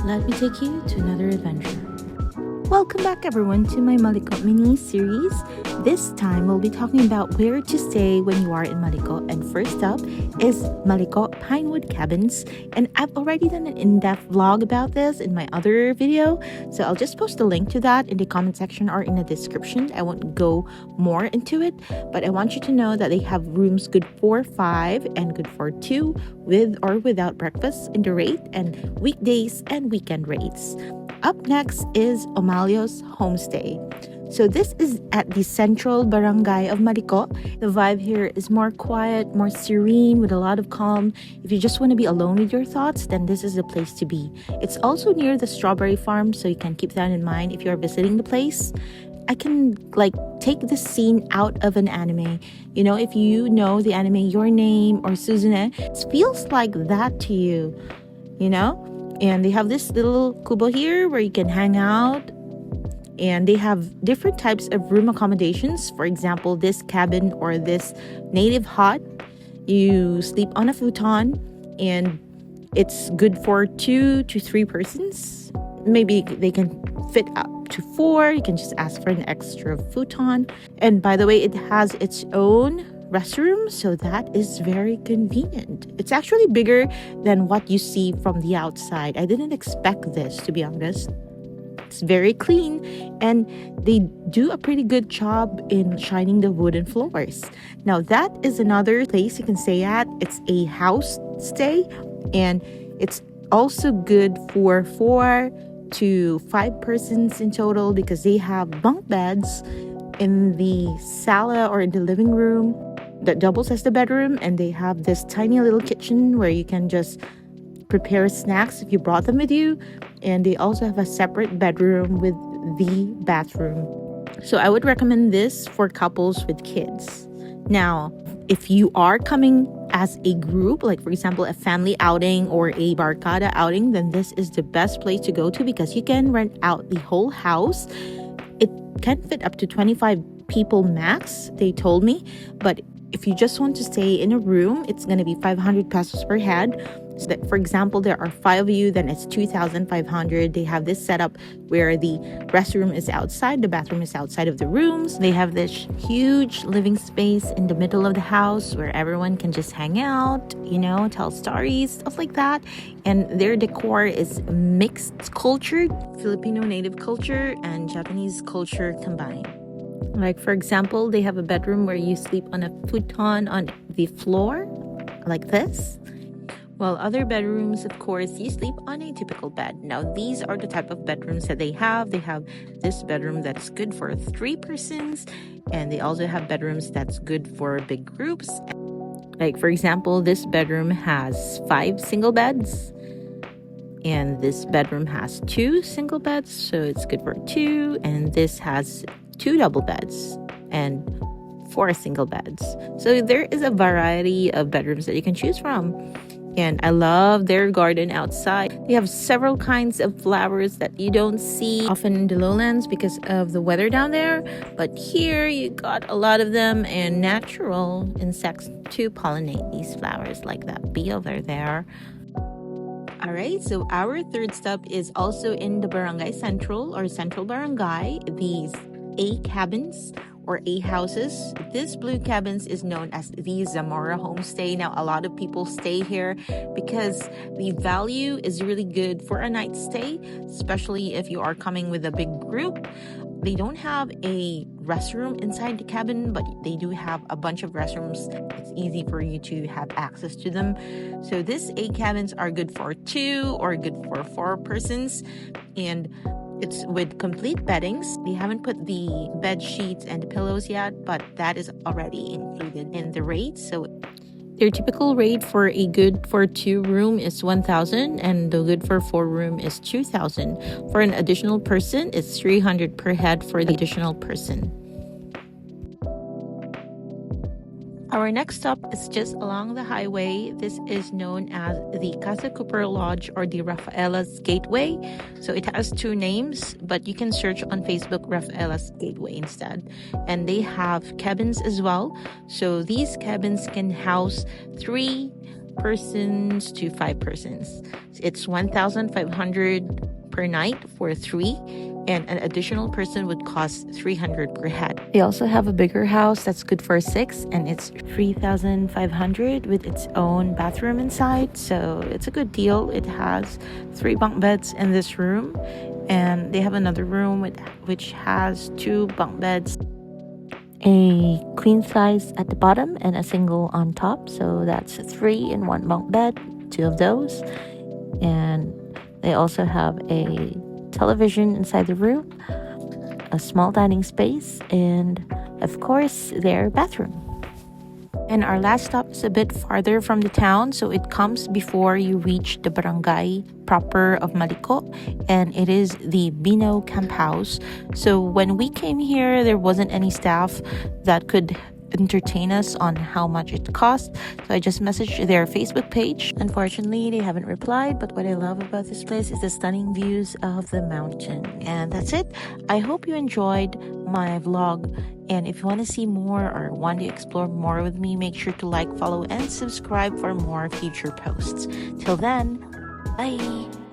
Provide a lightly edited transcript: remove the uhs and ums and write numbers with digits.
let me take you to another adventure. Welcome back everyone to my Malico mini series. This time we'll be talking about where to stay when you are in Malico. And first up is Malico Pinewood Cabins. And I've already done an in-depth vlog about this in my other video. So I'll just post a link to that in the comment section or in the description. I won't go more into it, but I want you to know that they have rooms good for 5 and good for 2 with or without breakfast in the rate, and weekdays and weekend rates. Up next is Omallio's Homestay. So this is at the central barangay of Malico. The vibe here is more quiet, more serene, with a lot of calm. If you just want to be alone with your thoughts, then this is the place to be. It's also near the strawberry farm, so you can keep that in mind if you're visiting the place. I can take this scene out of an anime. You know, if you know the anime Your Name or Suzune, it feels like that to you, you know? And they have this little kubo here where you can hang out. And they have different types of room accommodations. For example, this cabin or this native hut, you sleep on a futon and it's good for 2 to 3 persons. Maybe they can fit up to 4. You can just ask for an extra futon. And by the way, it has its own restroom, so that is very convenient. It's actually bigger than what you see from the outside. I didn't expect this, to be honest. It's very clean, and they do a pretty good job in shining the wooden floors. Now that is another place you can stay at. It's a house stay, and it's also good for 4 to 5 persons in total because they have bunk beds in the sala or in the living room that doubles as the bedroom, and they have this tiny little kitchen where you can just prepare snacks if you brought them with you. And they also have a separate bedroom with the bathroom. So I would recommend this for couples with kids. Now, if you are coming as a group, like for example a family outing or a barkada outing, then this is the best place to go to because you can rent out the whole house. It can fit up to 25 people max, they told me, but if you just want to stay in a room, it's going to be 500 pesos per head. So that, for example, there are 5 of you, then it's 2,500. They have this setup where the restroom is outside, the bathroom is outside of the rooms. They have this huge living space in the middle of the house where everyone can just hang out, you know, tell stories, stuff like that. And their decor is mixed culture, Filipino native culture and Japanese culture combined. Like, for example, they have a bedroom where you sleep on a futon on the floor, like this. While other bedrooms, of course, you sleep on a typical bed. Now, these are the type of bedrooms that they have. They have this bedroom that's good for 3 persons, and they also have bedrooms that's good for big groups. Like, for example, this bedroom has 5 single beds, and this bedroom has 2 single beds, so it's good for 2, and this has 2 double beds and 4 single beds. So there is a variety of bedrooms that you can choose from. And I love their garden outside. They have several kinds of flowers that you don't see often in the lowlands because of the weather down there. But here you got a lot of them and natural insects to pollinate these flowers, like that bee over there. Alright, so our third stop is also in the Barangay Central or Central Barangay. These A cabins or A houses. This blue cabins is known as the Zamora Homestay. Now, a lot of people stay here because the value is really good for a night stay, especially if you are coming with a big group. They don't have a restroom inside the cabin, but they do have a bunch of restrooms. It's easy for you to have access to them. So these A cabins are good for 2 or good for 4 persons, and it's with complete beddings. They haven't put the bed sheets and the pillows yet, but that is already included in the rate. So their typical rate for a good for 2 room is 1,000, and the good for 4 room is 2,000. For an additional person, it's 300 per head for the additional person. Our next stop is just along the highway. This is known as the Casa Cooper Lodge or the Rafaela's Gateway. So it has 2 names, but you can search on Facebook Rafaela's Gateway instead. And they have cabins as well. So these cabins can house 3 persons to 5 persons. It's 1,500 per night for 3, and an additional person would cost 300 per head. They also have a bigger house that's good for 6, and it's 3,500 with its own bathroom inside, so it's a good deal. It has 3 bunk beds in this room, and they have another room which has 2 bunk beds, a queen size at the bottom and a single on top, so that's 3 in 1 bunk bed, 2 of those. And they also have a television inside the room, a small dining space, and of course their bathroom. And our last stop is a bit farther from the town, so it comes before you reach the barangay proper of Malico, and it is the Bino Camp House. So when we came here, there wasn't any staff that could entertain us on how much it cost, so I just messaged their Facebook page. Unfortunately, they haven't replied, but what I love about this place is the stunning views of the mountain. And that's it. I hope you enjoyed my vlog, and if you want to see more or want to explore more with me, make sure to like, follow, and subscribe for more future posts. Till then, bye.